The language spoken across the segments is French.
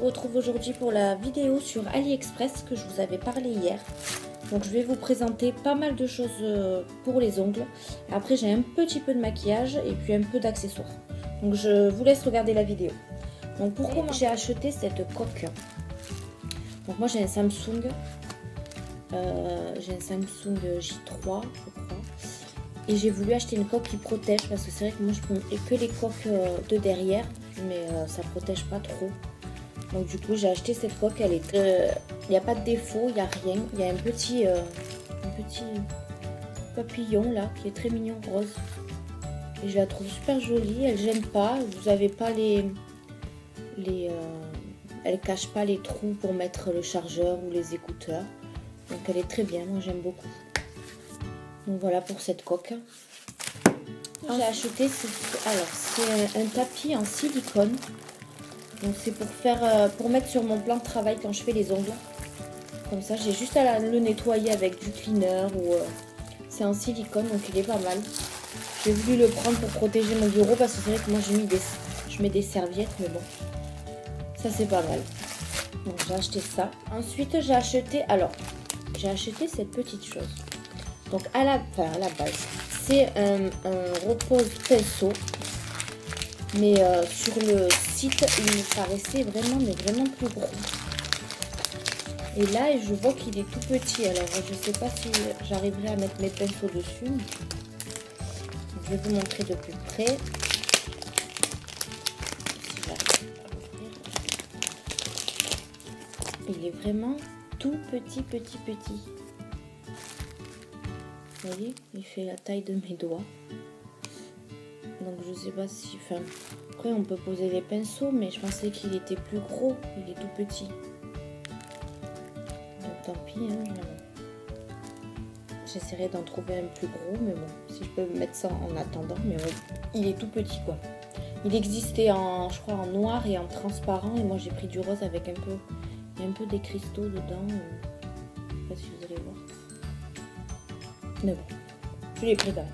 retrouve aujourd'hui pour la vidéo sur AliExpress que je vous avais parlé hier. Donc je vais vous présenter pas mal de choses pour les ongles. Après j'ai un petit peu de maquillage et puis un peu d'accessoires. Donc je vous laisse regarder la vidéo. Donc pourquoi j'ai acheté cette coque? Donc moi j'ai un Samsung. J3 je crois. Et j'ai voulu acheter une coque qui protège parce que c'est vrai que moi je prends que les coques de derrière. Mais ça protège pas trop. Donc du coup j'ai acheté cette coque. Elle est, il n'y a pas de défaut, il n'y a rien. Il y a un petit papillon là qui est très mignon rose. Et je la trouve super jolie. Elle gêne pas. Vous avez pas elle cache pas les trous pour mettre le chargeur ou les écouteurs. Donc elle est très bien. Moi j'aime beaucoup. Donc voilà pour cette coque. J'ai acheté c'est un tapis en silicone. Donc c'est pour mettre sur mon plan de travail quand je fais les ongles. Comme ça j'ai juste à le nettoyer avec du cleaner ou c'est en silicone donc il est pas mal. J'ai voulu le prendre pour protéger mon bureau parce que c'est vrai que moi je mets des serviettes mais bon ça c'est pas mal. Donc j'ai acheté ça. Ensuite j'ai acheté cette petite chose. Donc à la base c'est un repose pinceau, mais sur le site il me paraissait vraiment plus gros. Et là je vois qu'il est tout petit, alors je sais pas si j'arriverai à mettre mes pinceaux dessus. Donc, je vais vous montrer de plus près. Il est vraiment tout petit. Vous voyez, il fait la taille de mes doigts. Donc je sais pas si... Enfin, après on peut poser les pinceaux, mais je pensais qu'il était plus gros. Il est tout petit. Donc tant pis, hein, j'essaierai d'en trouver un plus gros, mais bon, si je peux mettre ça en attendant. Mais ouais, il est tout petit quoi. Il existait en, je crois, en noir et en transparent. Et moi j'ai pris du rose avec il y a un peu des cristaux dedans. Je sais pas si vous allez voir. Mais bon, je l'ai pris quand même.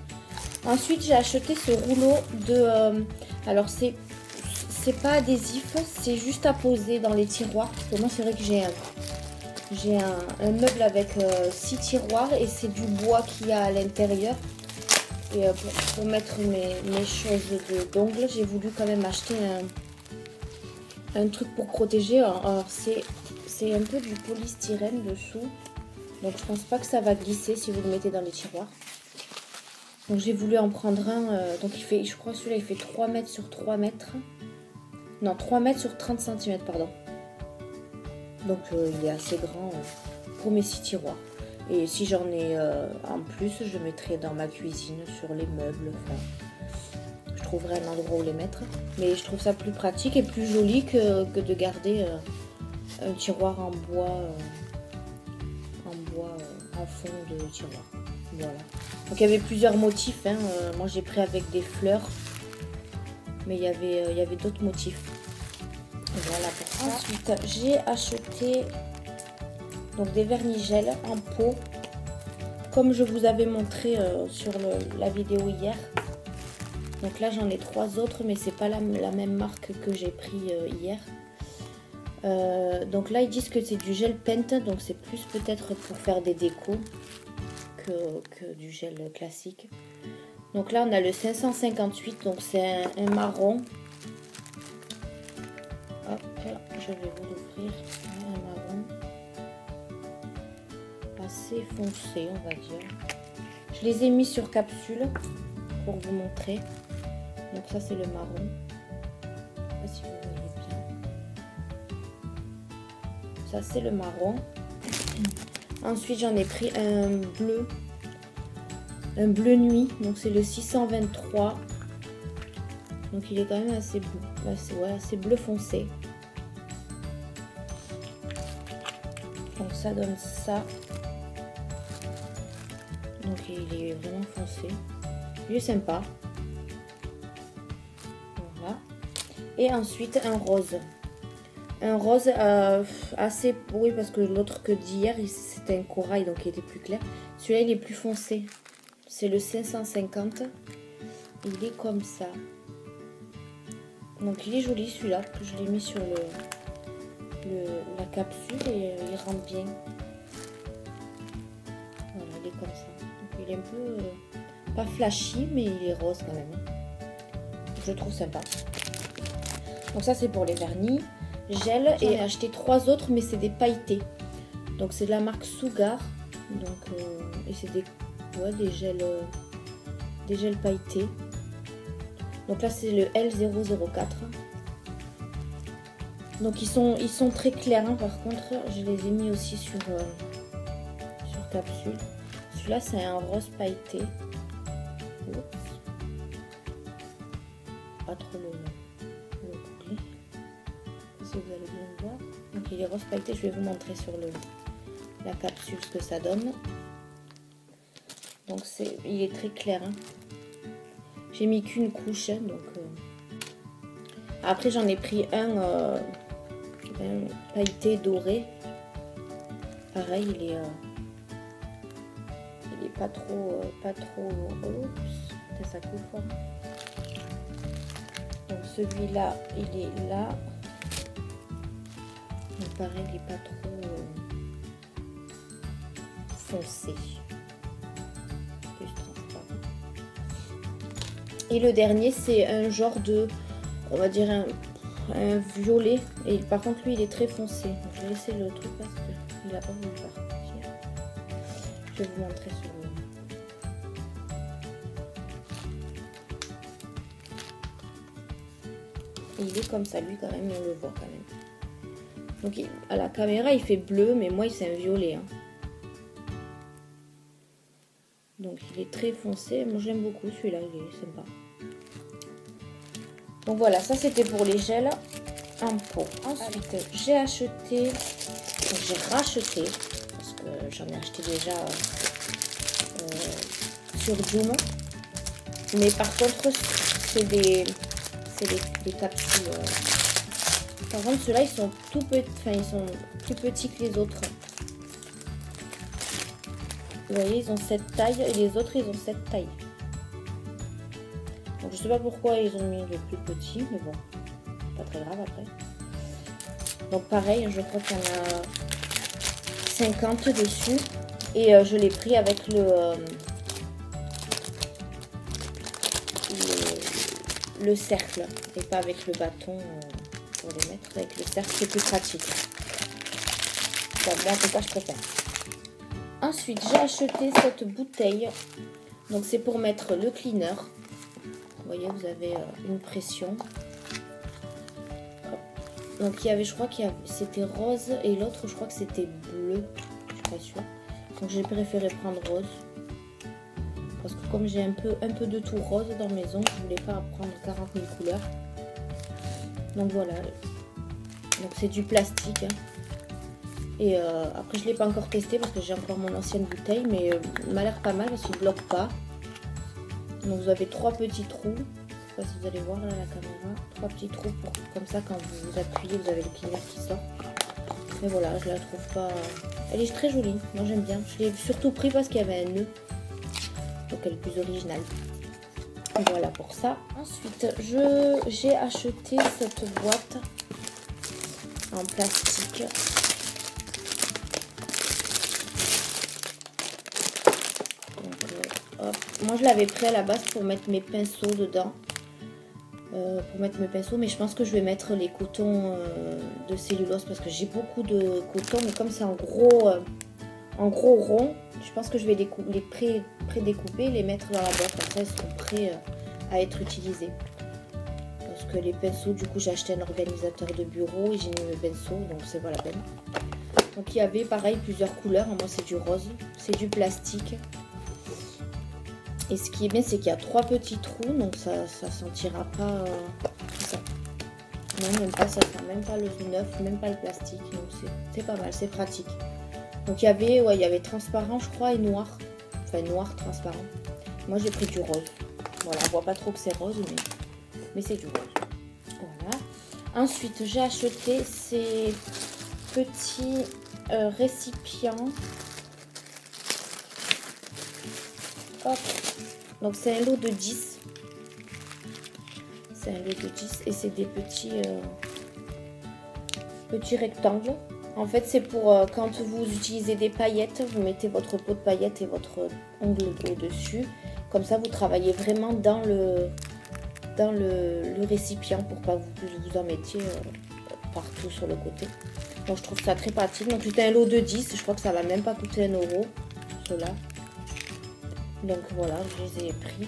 Ensuite, j'ai acheté ce rouleau de... alors, c'est pas adhésif, c'est juste à poser dans les tiroirs. Parce que moi, c'est vrai que j'ai un meuble avec 6 tiroirs et c'est du bois qu'il y a à l'intérieur. Et pour mettre mes choses d'ongles, j'ai voulu quand même acheter un truc pour protéger. Alors, c'est un peu du polystyrène dessous. Donc je pense pas que ça va glisser si vous le mettez dans les tiroirs. Donc j'ai voulu en prendre un. Donc il fait, je crois celui-là il fait 3 mètres sur 3 mètres. Non, 3 mètres sur 30 cm, pardon. Donc il est assez grand pour mes 6 tiroirs. Et si j'en ai en plus, je mettrai dans ma cuisine, sur les meubles. Enfin, je trouverai un endroit où les mettre. Mais je trouve ça plus pratique et plus joli que de garder un tiroir en bois. En fond de tiroir. Voilà. Donc il y avait plusieurs motifs. Hein. Moi j'ai pris avec des fleurs. Mais il y avait d'autres motifs. Voilà pour ça. Ensuite j'ai acheté donc des vernis-gel en pot. Comme je vous avais montré sur la vidéo hier. Donc là j'en ai 3 autres. Mais c'est pas la même marque que j'ai pris hier. Donc là ils disent que c'est du gel paint, donc c'est plus peut-être pour faire des décos que du gel classique. Donc là on a le 558, donc c'est un marron. Hop, je vais vous l'ouvrir. Un marron assez foncé on va dire. Je les ai mis sur capsule pour vous montrer. Donc ça c'est le marron. Je sais pas si vous voyez. Ça c'est le marron. Ensuite j'en ai pris un bleu nuit, donc c'est le 623. Donc il est quand même assez bleu, assez bleu foncé. Donc ça donne ça. Donc il est vraiment foncé. Il est sympa. Voilà. Et ensuite un rose. Un rose assez... Oui, parce que l'autre que d'hier, c'était un corail, donc il était plus clair. Celui-là, il est plus foncé. C'est le 550. Il est comme ça. Donc il est joli celui-là, que je l'ai mis sur la capsule et il rentre bien. Voilà, il est comme ça. Donc, il est un peu pas flashy, mais il est rose quand même. Je le trouve sympa. Donc ça c'est pour les vernis. Gel, et j'ai acheté 3 autres, mais c'est des pailletés. Donc c'est de la marque Sugar. Donc et c'est des gels pailletés. Donc là c'est le L004. Donc ils sont très clairs, hein. Par contre je les ai mis aussi sur capsule. Celui-là c'est un rose pailleté. Oups. Pas trop le boucler. Si vous allez bien le voir. Donc il est rose pailleté, je vais vous montrer sur la capsule ce que ça donne. Donc il est très clair, hein. J'ai mis qu'une couche, hein, donc après j'en ai pris un pailleté doré. Pareil, il est pas trop oups, ça coule fort. Donc celui-là il est là. Donc pareil, il est pas trop foncé. Plus transparent. Et le dernier c'est un genre de, on va dire un violet, et par contre lui il est très foncé. Donc, je vais laisser le truc parce qu'il n'a pas voulu partir. Je vais vous montrer sur le... Et il est comme ça, lui quand même, on le voit quand même. Donc à la caméra il fait bleu, mais moi c'est un violet, hein. Donc il est très foncé, moi j'aime beaucoup celui-là, il est sympa. Donc voilà, ça c'était pour les gels en pot. Ensuite j'ai acheté, j'ai racheté, parce que j'en ai acheté déjà sur Joom. Mais par contre c'est des capsules. Par contre ceux-là ils sont tout petits, enfin ils sont plus petits que les autres. Vous voyez, ils ont cette taille et les autres ils ont cette taille. Donc je sais pas pourquoi ils ont mis le plus petit, mais bon, pas très grave après. Donc pareil, je crois qu'il y en a 50 dessus. Et je l'ai pris avec le cercle et pas avec le bâton pour les mettre. Avec le cercle, c'est plus pratique. Enfin, moi en tout cas je préfère. Ensuite j'ai acheté cette bouteille. Donc c'est pour mettre le cleaner. Vous voyez, vous avez une pression. Donc il y avait, je crois qu'il y avait, c'était rose et l'autre je crois que c'était bleu. Je suis pas sûre. Donc j'ai préféré prendre rose. Parce que comme j'ai un peu de tout rose dans la maison, je voulais pas prendre 40 000 couleurs. Donc voilà. Donc c'est du plastique. Hein. Et après je l'ai pas encore testé parce que j'ai encore mon ancienne bouteille. Mais il m'a l'air pas mal parce qu'il bloque pas. Donc vous avez 3 petits trous. Je sais pas si vous allez voir là la caméra. 3 petits trous pour comme ça quand vous appuyez vous avez le cleaner qui sort. Mais voilà, je la trouve pas... Elle est très jolie, moi j'aime bien. Je l'ai surtout pris parce qu'il y avait un nœud. Donc elle est plus originale. Voilà pour ça. Ensuite, j'ai acheté cette boîte en plastique. Donc, hop. Moi je l'avais pris à la base pour mettre mes pinceaux dedans. Mais je pense que je vais mettre les cotons de cellulose parce que j'ai beaucoup de coton, mais comme c'est en gros rond, je pense que je vais les pré-découper, les mettre dans la boîte, comme ça ils seront prêts à être utilisés. Parce que les pinceaux, du coup j'ai acheté un organisateur de bureau et j'ai mis mes pinceaux, donc c'est pas la peine. Donc il y avait pareil plusieurs couleurs, moi c'est du rose, c'est du plastique. Et ce qui est bien, c'est qu'il y a 3 petits trous, donc ça sentira pas ça. Non, même pas, ça sent même pas le neuf, même pas le plastique. Donc c'est pas mal, c'est pratique. Donc il y avait transparent, je crois, et noir. Enfin noir transparent. Moi j'ai pris du rose. Voilà, on voit pas trop que c'est rose, mais c'est du rose. Voilà. Ensuite, j'ai acheté ces petits récipients. Hop. Donc c'est un lot de 10. C'est un lot de 10 et c'est des petits Petit rectangle. En fait, c'est pour quand vous utilisez des paillettes, vous mettez votre pot de paillettes et votre ongle au-dessus. Comme ça, vous travaillez vraiment dans le récipient pour pas vous en mettiez partout sur le côté. Donc, je trouve ça très pratique. Donc, c'était un lot de 10. Je crois que ça va même pas coûter 1 euro. Cela. Donc, voilà, je les ai pris.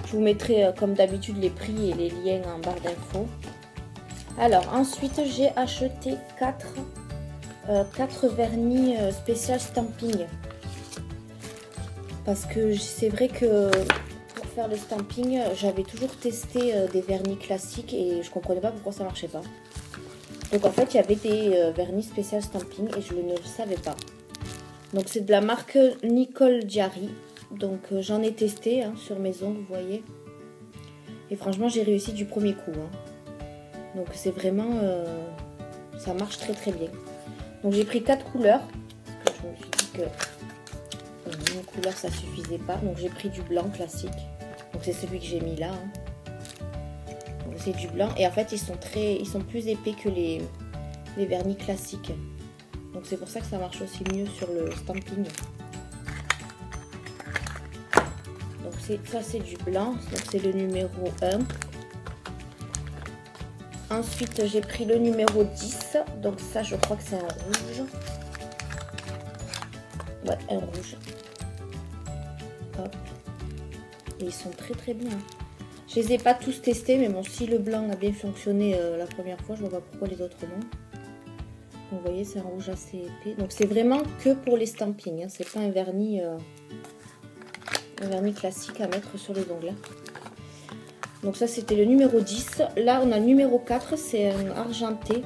Je vous mettrai, comme d'habitude, les prix et les liens en barre d'infos. Alors, ensuite, j'ai acheté 4 vernis spécial stamping. Parce que c'est vrai que pour faire le stamping, j'avais toujours testé des vernis classiques et je comprenais pas pourquoi ça marchait pas. Donc en fait, il y avait des vernis spécial stamping et je ne le savais pas. Donc c'est de la marque Nicole Diary. Donc j'en ai testé sur mes ongles, vous voyez. Et franchement, j'ai réussi du premier coup. Donc c'est vraiment... ça marche très très bien. Donc j'ai pris 4 couleurs. Parce que je me suis dit que une couleur ça suffisait pas. Donc j'ai pris du blanc classique. Donc c'est celui que j'ai mis là. Donc c'est du blanc. Et en fait ils sont plus épais que les vernis classiques. Donc c'est pour ça que ça marche aussi mieux sur le stamping. Donc ça c'est du blanc. Donc c'est le numéro 1. Ensuite, j'ai pris le numéro 10. Donc ça, je crois que c'est un rouge. Ouais, un rouge. Hop. Et ils sont très très bien. Je les ai pas tous testés, mais bon, si le blanc a bien fonctionné la première fois, je vois pas pourquoi les autres non. Donc, vous voyez, c'est un rouge assez épais. Donc c'est vraiment que pour les stampings. C'est pas un vernis classique à mettre sur les ongles. Donc ça c'était le numéro 10. Là on a le numéro 4, c'est un argenté.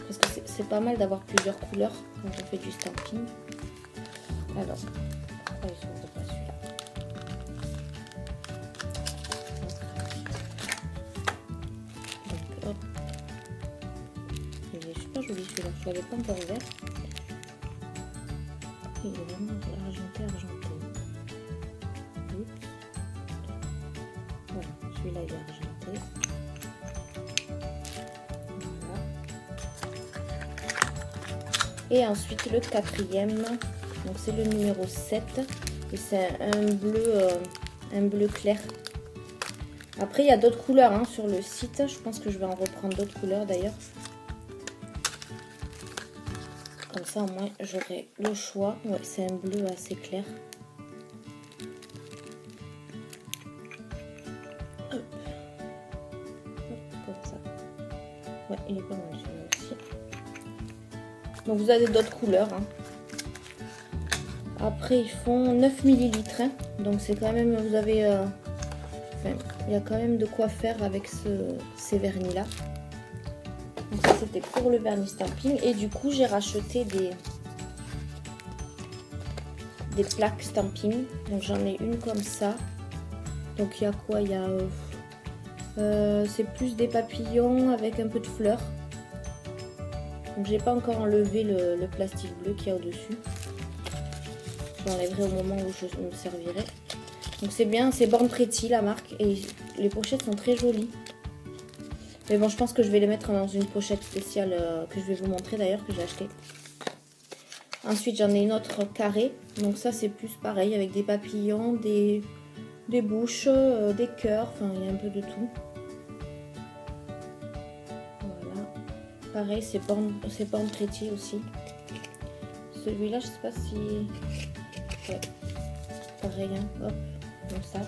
Parce que c'est pas mal d'avoir plusieurs couleurs quand on fait du stamping. Alors, pourquoi ils s'ouvre pas celui-là? Donc hop. Il est super joli celui-là, je l'avais pas encore ouvert. Il est vraiment argenté. Oups. Voilà, celui-là il est argenté. Voilà. Et ensuite le quatrième, donc c'est le numéro 7. Et c'est un bleu clair. Après il y a d'autres couleurs sur le site. Je pense que je vais en reprendre d'autres couleurs d'ailleurs. Comme ça au moins j'aurai le choix. Ouais, c'est un bleu assez clair. Ouais, il est pas mal celui-là aussi. Donc vous avez d'autres couleurs. Après ils font 9 ml. Donc c'est quand même, vous avez... il y a quand même de quoi faire avec ces vernis là. Donc ça c'était pour le vernis stamping. Et du coup j'ai racheté des plaques stamping. Donc j'en ai une comme ça. Donc il y a quoi? Il y a... c'est plus des papillons avec un peu de fleurs. Donc j'ai pas encore enlevé le plastique bleu qu'il y a au-dessus. Je l'enlèverai au moment où je me servirai. Donc c'est bien, c'est Born Pretty la marque. Et les pochettes sont très jolies. Mais bon, je pense que je vais les mettre dans une pochette spéciale que je vais vous montrer d'ailleurs, que j'ai acheté. Ensuite j'en ai une autre carrée. Donc ça c'est plus pareil avec des papillons, des bouches, des cœurs. Enfin il y a un peu de tout. Pareil, c'est Born Pretty aussi. Celui-là, je sais pas si... Ouais. Pareil, hop, comme ça.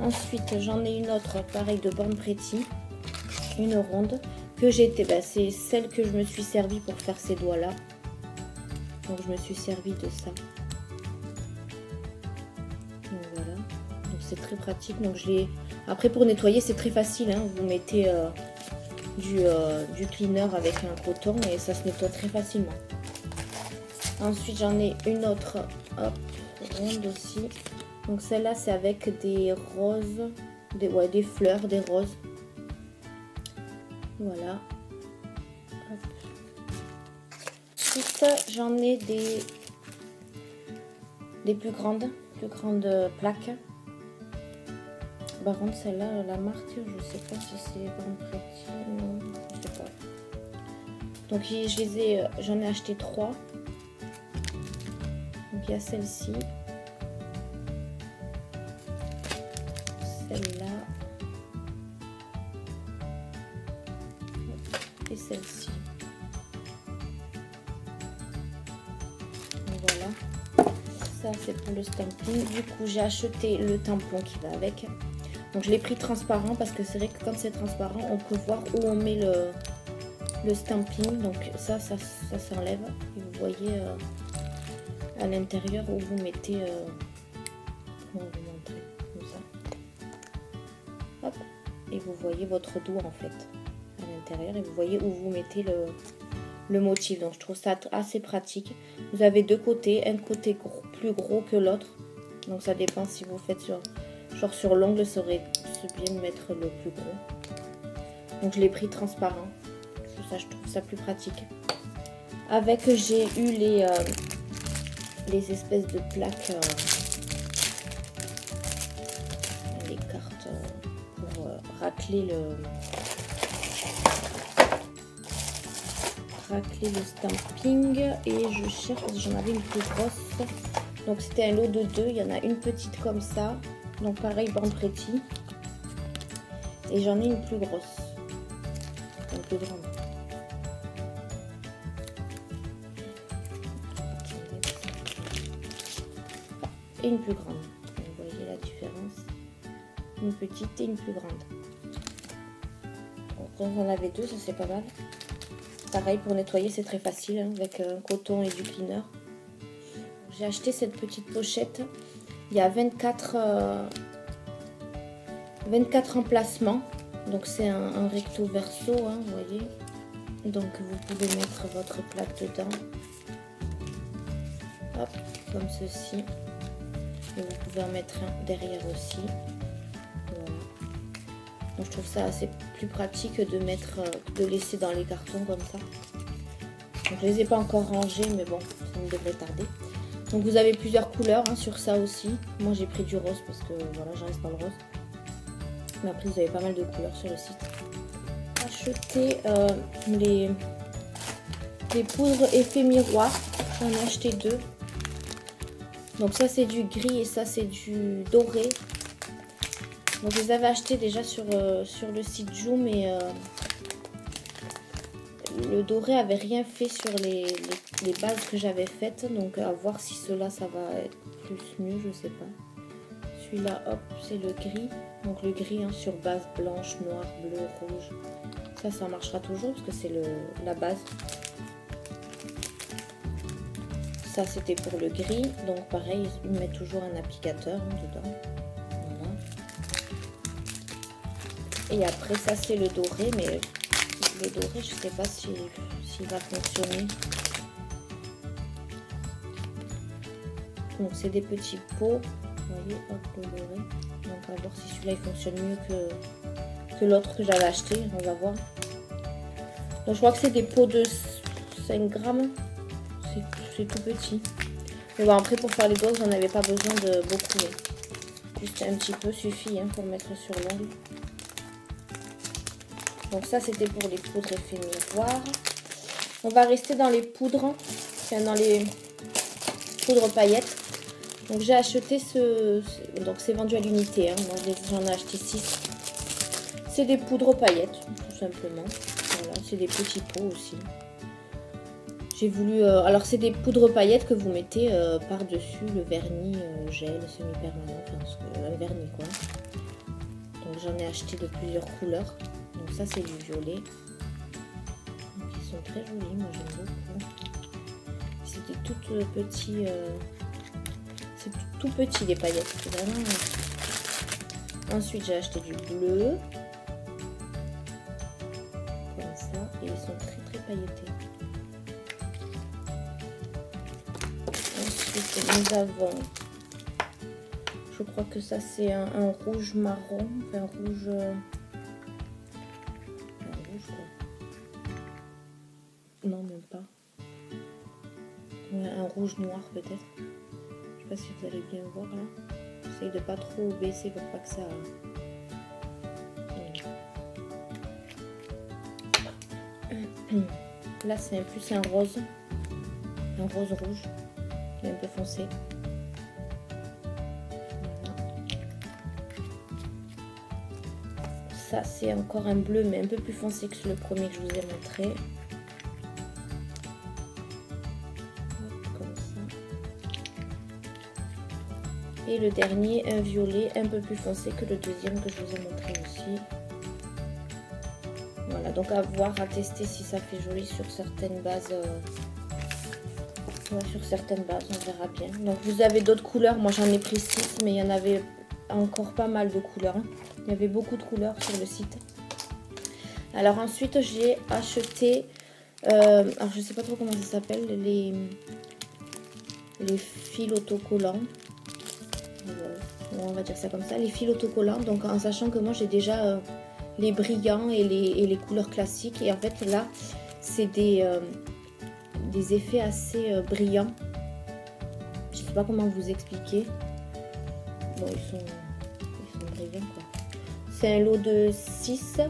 Ensuite, j'en ai une autre, pareil, de Born Pretty. Une ronde. Que j'ai été... c'est celle que je me suis servie pour faire ces doigts-là. Donc, je me suis servi de ça. Donc, voilà. Donc, c'est très pratique. Donc, je l'ai... Après, pour nettoyer, c'est très facile. Vous mettez... du cleaner avec un coton et ça se nettoie très facilement. Ensuite j'en ai une autre ronde aussi. Donc celle-là c'est avec des roses, des fleurs, des roses. Voilà. Hop. Ensuite j'en ai des plus grandes plaques. Par contre, celle-là, la marque, je sais pas si c'est Bonpreti, non, je sais pas. Donc j'en ai acheté 3. Donc il y a celle-ci, celle-là et celle-ci. Voilà, ça c'est pour le stamping. Du coup j'ai acheté le tampon qui va avec. Donc je l'ai pris transparent parce que c'est vrai que quand c'est transparent, on peut voir où on met le stamping. Donc ça s'enlève. Et vous voyez à l'intérieur où vous mettez... comment vous montrer comme ça. Hop. Et vous voyez votre doigt en fait à l'intérieur. Et vous voyez où vous mettez le motif. Donc je trouve ça assez pratique. Vous avez deux côtés. Un côté plus gros que l'autre. Donc ça dépend si vous faites sur l'ongle, c'est bien de mettre le plus gros. Donc je l'ai pris transparent. Je trouve ça plus pratique. Avec, j'ai eu les espèces de plaques, les cartes pour racler le stamping. Et je cherche, parce que j'en avais une plus grosse. Donc c'était un lot de 2. Il y en a une petite comme ça. Donc pareil, Bonpreti. Et j'en ai une plus grosse. Une plus grande. Et une plus grande. Vous voyez la différence. Une petite et une plus grande. Donc j'en avais 2, ça c'est pas mal. Pareil, pour nettoyer c'est très facile hein, avec un coton et du cleaner. J'ai acheté cette petite pochette. Il y a 24 emplacements. Donc c'est un recto verso, hein, vous voyez. Donc vous pouvez mettre votre plaque dedans. Hop, comme ceci. Et vous pouvez en mettre un derrière aussi. Voilà. Donc je trouve ça assez plus pratique de laisser dans les cartons comme ça. Donc je les ai pas encore rangés, mais bon, ça ne devrait tarder. Donc vous avez plusieurs couleurs hein, sur ça aussi. Moi j'ai pris du rose parce que voilà, je reste dans le rose. Mais après vous avez pas mal de couleurs sur le site. Acheter les poudres effet miroir. J'en ai acheté 2. Donc ça c'est du gris et ça c'est du doré. Donc je les avais achetés déjà sur le site Joom et le doré avait rien fait sur les bases que j'avais faites. Donc à voir si cela ça va être plus mieux, je sais pas. Celui-là, hop, c'est le gris. Donc le gris hein, sur base blanche, noire, bleu, rouge. Ça marchera toujours parce que c'est la base. Ça c'était pour le gris. Donc pareil, ils mettent toujours un applicateur hein, dedans. Voilà. Et après ça c'est le doré, mais le doré je sais pas s'il va fonctionner. Donc c'est des petits pots. Vous voyez, hop, le doré. Donc on va voir si celui-là il fonctionne mieux que l'autre que j'avais acheté. On va voir. Donc je crois que c'est des pots de 5 grammes. C'est tout petit. Mais bon, après pour faire les doigts, vous n'en avez pas besoin de beaucoup. Juste un petit peu suffit hein, pour mettre sur l'ongle. Donc ça c'était pour les poudres effet miroir. On va rester dans les poudres. Enfin, dans les poudres paillettes. Donc j'ai acheté donc c'est vendu à l'unité. Hein. Moi j'en ai acheté 6. C'est des poudres paillettes, tout simplement. Voilà, c'est des petits pots aussi. J'ai voulu... alors c'est des poudres paillettes que vous mettez par-dessus le vernis gel semi-permanent. Enfin, un vernis quoi. Donc j'en ai acheté de plusieurs couleurs. Donc ça c'est du violet. Donc ils sont très jolis, moi j'aime beaucoup. C'était tout petit... c'est tout petit les paillettes. C'est vraiment... Ensuite j'ai acheté du bleu. Comme ça. Et ils sont très très pailletés. Ensuite nous avons... Je crois que ça c'est un rouge marron. Enfin rouge... Non, même pas. Ouais, un rouge noir peut-être. Je sais pas si vous allez bien voir là. J'essaye de pas trop baisser pour pas que ça Là c'est plus un rose rouge, il est un peu foncé. Ça c'est encore un bleu mais un peu plus foncé que le premier que je vous ai montré. Comme ça. Et le dernier, un violet un peu plus foncé que le deuxième que je vous ai montré aussi. Voilà, donc à voir, à tester si ça fait joli sur certaines bases. Ouais, sur certaines bases, on verra bien. Donc vous avez d'autres couleurs, moi j'en ai pris 6, mais il y en avait encore pas mal de couleurs. Il y avait beaucoup de couleurs sur le site. Alors ensuite j'ai acheté, alors je sais pas trop comment ça s'appelle, les fils autocollants. On va dire ça comme ça, les fils autocollants. Donc en sachant que moi j'ai déjà les brillants et les couleurs classiques. Et en fait là c'est des effets assez brillants. Je sais pas comment vous expliquer. Bon, ils sont brillants quoi. C'est un lot de 6.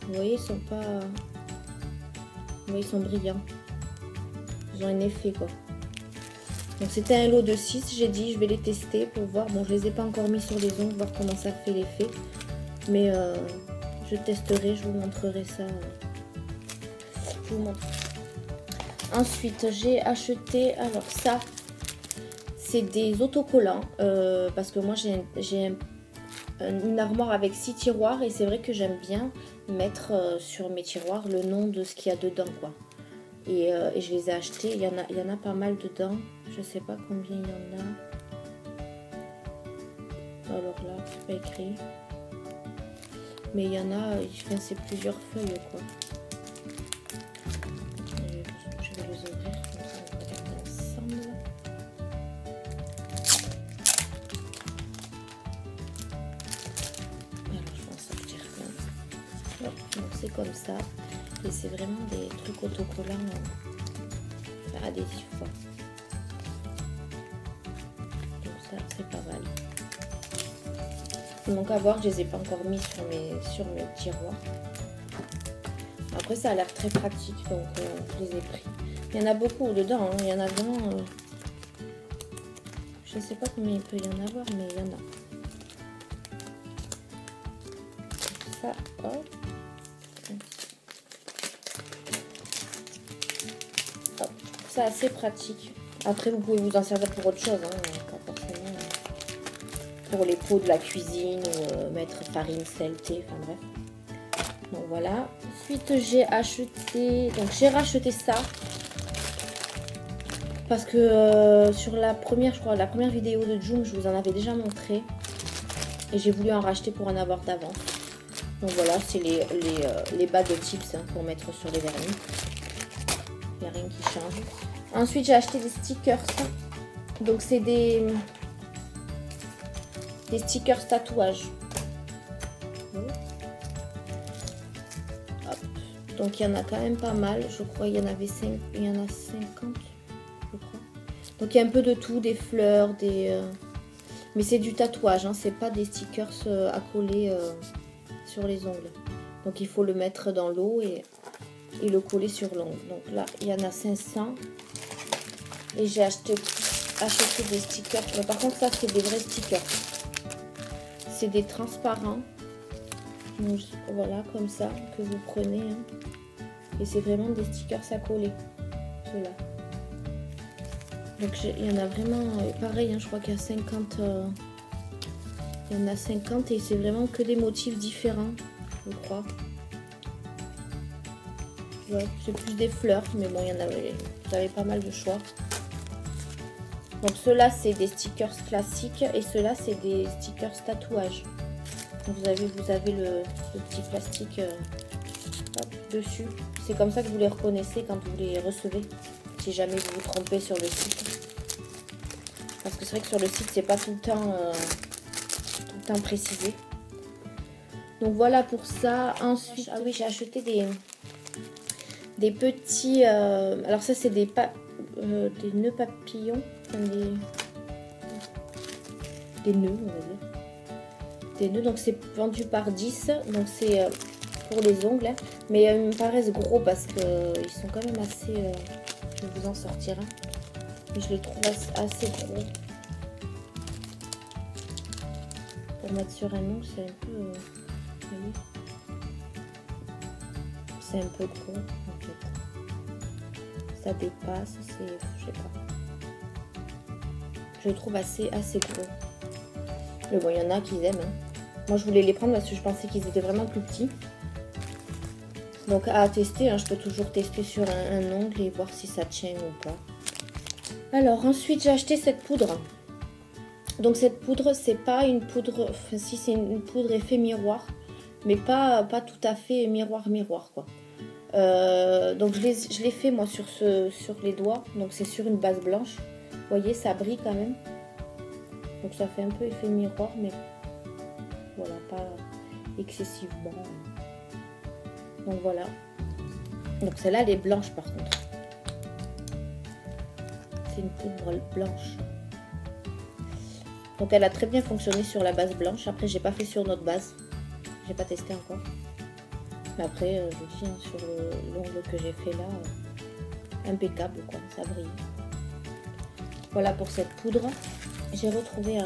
Vous voyez, ils sont pas... Vous voyez, ils sont brillants. Ils ont un effet quoi. Donc c'était un lot de 6. J'ai dit je vais les tester pour voir. Bon, je les ai pas encore mis sur les ongles, voir comment ça fait l'effet. Mais je testerai, je vous montrerai ça. Je vous montre. Ensuite, j'ai acheté, alors ça, c'est des autocollants. Parce que moi, j'ai une armoire avec 6 tiroirs. Et c'est vrai que j'aime bien mettre sur mes tiroirs le nom de ce qu'il y a dedans, quoi. Et je les ai achetés. Il y en a pas mal dedans. Je sais pas combien il y en a. Alors là, c'est pas écrit. Mais il y en a, c'est plusieurs feuilles quoi. Je vais les ouvrir comme ça on va regarder ensemble. Alors je vais en sortir plein. Donc c'est comme ça. Et c'est vraiment des trucs autocollants adhésifs quoi. Donc ça c'est pas mal. Donc à voir, je les ai pas encore mis sur mes tiroirs. Après ça a l'air très pratique, donc je les ai pris. Il y en a beaucoup dedans, hein. Il y en a vraiment... je sais pas combien il peut y en avoir, mais il y en a. Ça, hop. Hop. C'est assez pratique. Après vous pouvez vous en servir pour autre chose, hein, pas forcément... pour les pots de la cuisine ou mettre farine, sel, thé, enfin bref. Donc voilà. Ensuite j'ai racheté ça parce que sur la première, je crois, la première vidéo de Joom, je vous en avais déjà montré et j'ai voulu en racheter pour en avoir d'avance. Donc voilà, c'est les bas de chips hein, pour mettre sur les vernis. Il n'y a rien qui change. Ensuite j'ai acheté des stickers. Donc c'est des stickers tatouage. Hop. Donc il y en a quand même pas mal. Je crois il y en a 50, je crois. Donc il y a un peu de tout, des fleurs, mais c'est du tatouage, hein, c'est pas des stickers à coller sur les ongles. Donc il faut le mettre dans l'eau et le coller sur l'ongle. Donc là il y en a 500 et j'ai acheté des stickers. Mais par contre ça c'est des vrais stickers. C'est des transparents. Donc, voilà, comme ça, que vous prenez. Hein. Et c'est vraiment des stickers à coller. Ceux-là. Donc il y en a vraiment pareil, hein, je crois qu'il y a 50. Il y en a 50 et c'est vraiment que des motifs différents, je crois. Ouais, c'est plus des fleurs, mais bon, il y en a, vous avez pas mal de choix. Donc ceux-là c'est des stickers classiques et ceux-là c'est des stickers tatouage. Donc vous avez le petit plastique hop, dessus. C'est comme ça que vous les reconnaissez quand vous les recevez. Si jamais vous vous trompez sur le site. Parce que c'est vrai que sur le site c'est pas tout le temps précisé. Donc voilà pour ça. Ensuite, ah oui, j'ai acheté des petits... alors ça c'est des nœuds papillons. Enfin, des nœuds on va dire. Des nœuds, donc c'est vendu par 10. Donc c'est pour les ongles. Hein. Mais ils me paraissent gros parce qu'ils sont quand même assez... je vais vous en sortir un. Mais je les trouve assez gros. Pour mettre sur un ongle, c'est un peu... vous voyez, c'est un peu gros en fait. Ça dépasse, c'est... je sais pas. Je les trouve assez gros. Mais bon, il y en a qui aiment. Hein. Moi, je voulais les prendre parce que je pensais qu'ils étaient vraiment plus petits. Donc, à tester. Hein, je peux toujours tester sur un ongle et voir si ça tient ou pas. Alors, ensuite, j'ai acheté cette poudre. Donc, cette poudre, c'est pas une poudre... Enfin, si, c'est une poudre effet miroir. Mais pas tout à fait miroir, quoi. Donc, je l'ai fait, moi, sur les doigts. Donc, c'est sur une base blanche. Vous voyez, ça brille quand même. Donc ça fait un peu effet miroir, mais voilà, pas excessivement. Donc voilà. Donc celle-là, elle est blanche par contre. C'est une poudre blanche. Donc elle a très bien fonctionné sur la base blanche. Après, j'ai pas fait sur notre base. J'ai pas testé encore. Mais après, je vous dis, hein, sur l'ongle que j'ai fait là, impeccable quoi, ça brille. Voilà pour cette poudre. J'ai retrouvé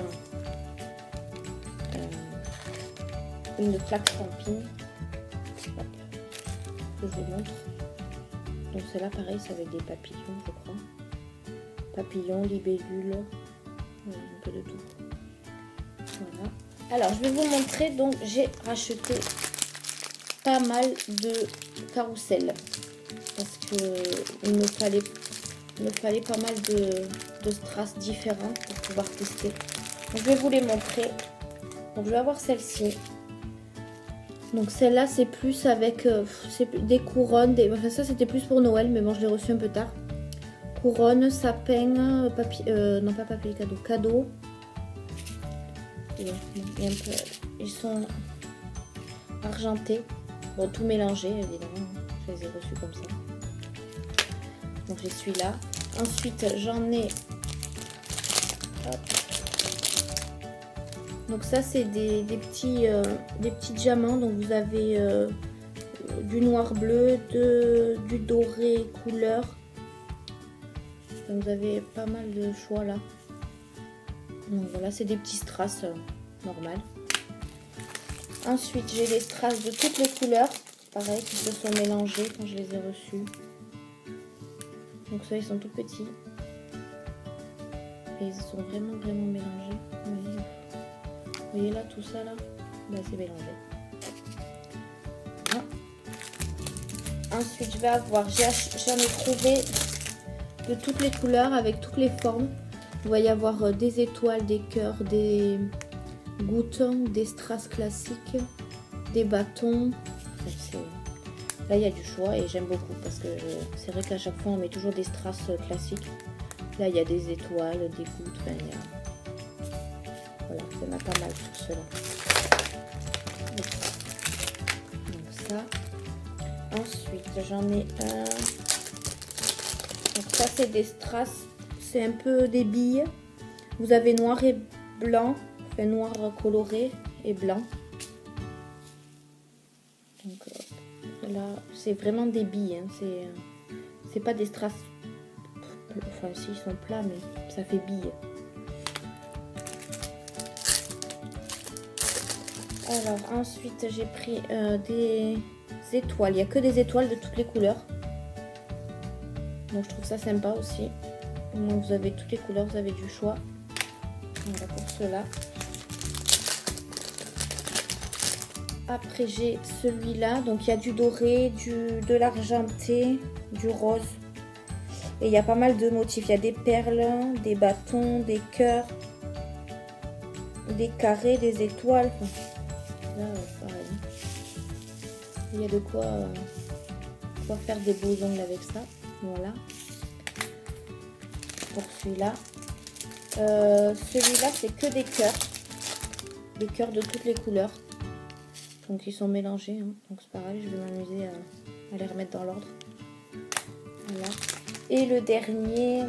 une plaque camping. Hop, que je vous montre. Donc celle-là, pareil, c'est avec des papillons, je crois. Papillons, libellules, un peu de tout. Voilà. Alors, je vais vous montrer. Donc, j'ai racheté pas mal de carrousel parce que il me fallait pas mal de strass différents pour pouvoir tester. Donc, je vais vous les montrer. Donc, je vais avoir celle-ci. Donc, celle-là, c'est plus avec des couronnes. Enfin, ça, c'était plus pour Noël, mais bon, je l'ai reçu un peu tard. Couronne, sapin, papier, non pas papier cadeau, cadeau. Ils sont argentés. Bon, tout mélangé, évidemment. Je les ai reçus comme ça. Donc, j'ai celui-là. Ensuite, j'en ai... Hop. Donc, ça, c'est des petits diamants. Donc, vous avez du noir bleu, du doré couleur. Donc, vous avez pas mal de choix là. Donc, voilà, c'est des petits strass normal. Ensuite, j'ai les strass de toutes les couleurs. Pareil, qui se sont mélangés quand je les ai reçus. Donc ça, ils sont tout petits. Et ils sont vraiment mélangés. Vous voyez là, tout ça là, bah, c'est mélangé. Voilà. Ensuite, je vais avoir, j'en ai trouvé de toutes les couleurs avec toutes les formes. Il va y avoir des étoiles, des cœurs, des gouttes, des strass classiques, des bâtons. Là, il y a du choix et j'aime beaucoup parce que c'est vrai qu'à chaque fois, on met toujours des strass classiques. Là, il y a des étoiles, des gouttes. Enfin, voilà, il y en a pas mal tout cela. Donc ça. Ensuite, j'en ai un. Donc ça, c'est des strass. C'est un peu des billes. Vous avez noir et blanc. Enfin, noir coloré et blanc. Donc là, c'est vraiment des billes. Hein. C'est pas des strass. Enfin, si, ils sont plats, mais ça fait billes. Alors, ensuite, j'ai pris des étoiles. Il n'y a que des étoiles de toutes les couleurs. Donc, je trouve ça sympa aussi. Donc, vous avez toutes les couleurs, vous avez du choix. Voilà pour cela. Après, j'ai celui-là. Donc, il y a du doré, de l'argenté, du rose. Et il y a pas mal de motifs. Il y a des perles, des bâtons, des cœurs, des carrés, des étoiles. Là, pareil. Il y a de quoi faire des beaux ongles avec ça. Voilà. Pour celui-là. Celui-là, c'est que des cœurs. Des cœurs de toutes les couleurs. Donc, ils sont mélangés. Hein. Donc, c'est pareil. Je vais m'amuser à les remettre dans l'ordre. Voilà. Et le dernier,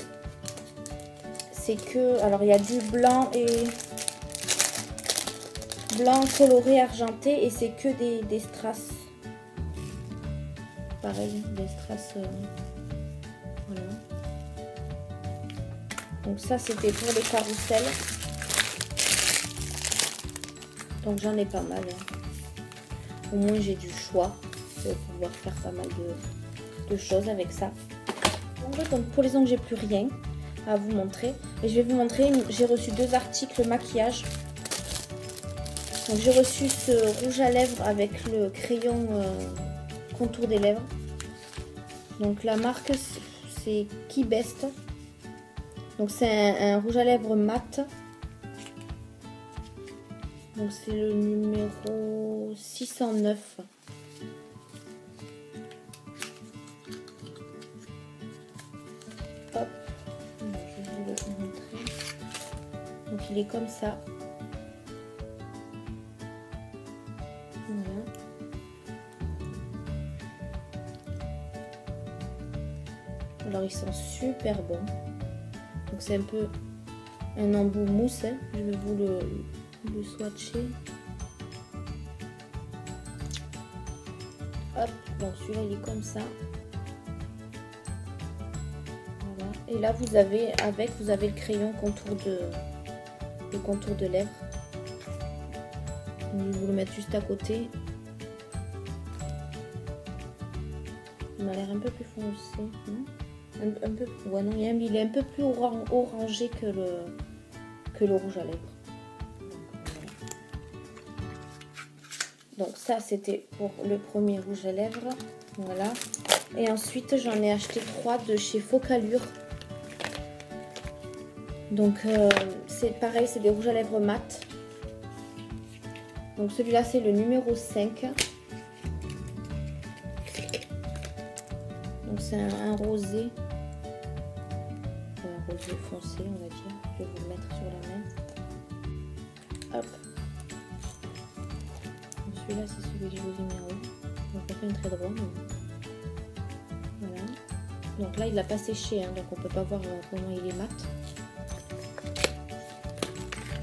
c'est que... Alors, il y a du blanc et... Blanc coloré argenté. Et c'est que des strass. pareil, des strass. Voilà. Donc ça c'était pour les carousels. Donc j'en ai pas mal. Hein. Au moins j'ai du choix. Je vais pouvoir faire pas mal de choses avec ça. Donc pour les ongles j'ai plus rien à vous montrer. Et je vais vous montrer, j'ai reçu 2 articles maquillage. Donc j'ai reçu ce rouge à lèvres avec le crayon contour des lèvres. Donc la marque c'est Kibest. Donc c'est un rouge à lèvres mat. Donc c'est le numéro 609. Hop, je vais vous le montrer. Donc il est comme ça. Voilà. Alors ils sont super bons. Donc c'est un peu un embout mousse. Hein. Je vais vous le swatcher. Hop, donc celui-là il est comme ça. Voilà. Et là vous avez le crayon contour de lèvres. Je vais vous le mettre juste à côté. Il m'a l'air un peu plus foncé, non? Un peu, ouais, non, il est un peu plus orangé que le rouge à lèvres. Donc ça c'était pour le premier rouge à lèvres. Voilà. Et ensuite j'en ai acheté 3 de chez Focallure. Donc c'est pareil, c'est des rouges à lèvres mat. Donc celui-là c'est le numéro 5. Donc c'est un rosé. Un rosé foncé on va dire. Je vais vous le mettre sur la main. Hop. Celui-là c'est celui que je vous ai mis en haut. Donc on fait une très droit. Voilà. Donc là il n'a pas séché, hein, donc on peut pas voir comment il est mat.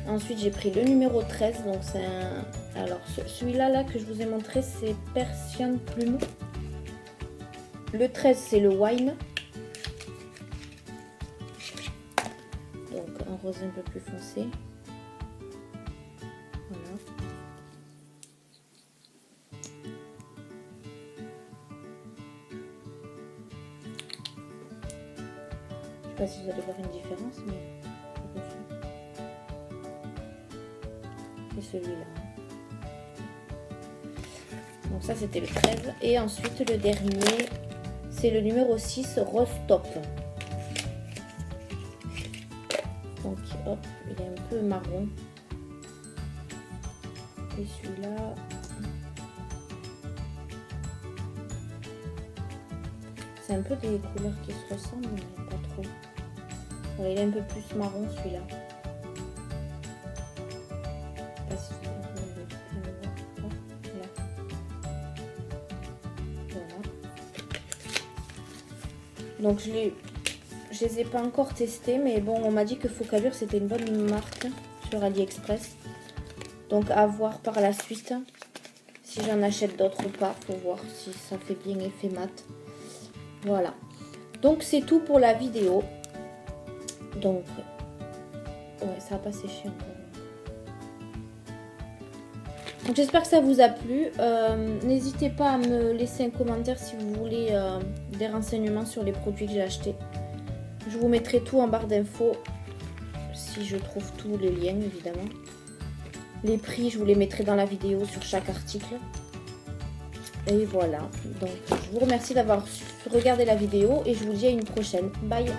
Ensuite j'ai pris le numéro 13. Donc c'est un... Alors celui-là là que je vous ai montré c'est Persian Plume. Le 13 c'est le Wine. Donc un rose un peu plus foncé. Voilà. Je sais pas si vous allez voir une différence, mais c'est celui-là. Donc ça c'était le 13. Et ensuite le dernier, c'est le numéro 6, Rose Top. Donc hop, il est un peu marron. Et celui-là, c'est un peu des couleurs qui se ressemblent, mais pas trop. Voilà, il est un peu plus marron celui-là. Donc je les ai pas encore testés, mais bon, on m'a dit que Focallure c'était une bonne marque sur AliExpress. Donc à voir par la suite si j'en achète d'autres ou pas, faut voir si ça fait bien effet mat. Voilà. Donc c'est tout pour la vidéo. Donc ouais, ça va pas sécher encore. Donc j'espère que ça vous a plu. N'hésitez pas à me laisser un commentaire si vous voulez des renseignements sur les produits que j'ai achetés. Je vous mettrai tout en barre d'infos si je trouve tous les liens évidemment. Les prix je vous les mettrai dans la vidéo sur chaque article. Et voilà. Donc je vous remercie d'avoir regardé la vidéo et je vous dis à une prochaine. Bye!